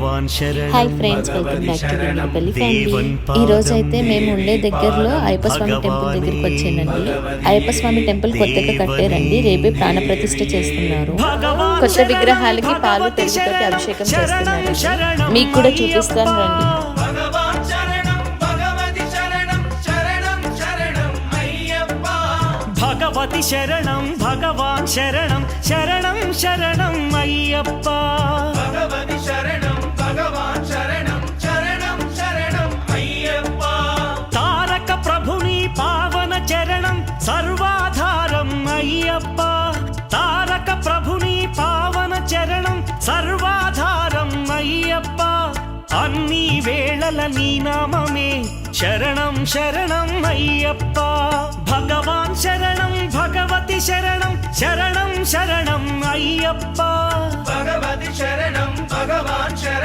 Hi friends, welcome back to Vennelapalli family. ఈ రోజు అయితే మేము ఉండే దగ్గరలో అయ్యప్ప స్వామి టెంపుల్ దగ్గరికి వచ్చానండి. అయ్యప్ప స్వామి టెంపుల్ కొత్తగా కట్టారండి. రేపే ప్రాణ ప్రతిష్ఠ చేస్తున్నారు. కొత్త విగ్రహాలకి పాలు పెరుగుతోటి అభిషేకం చేస్తున్నారు. మీకు కూడా చూపిస్తాను రండి. భగవతి శరణం, భగవాన్ శరణం, శరణం శరణం అయ్యప్ప. భగవతి శరణం, భగవాన్ శరణం, శరణం శరణం అయ్యప్ప. తారక ప్రభుని పావన చరణం, సర్వాధారం అయ్యప్ప. తారక ప్రభుని పావన చరణం, సర్వాధారం అయ్యప్ప. అన్ని వేళల నీ నామమే శరణం శరణం అయ్యప్ప. భగవాన్ శరణం, భగవతి శరణం, శరణం శరణం అయ్యప్ప. భగవతి శరణం, భగవాన్ శరణం.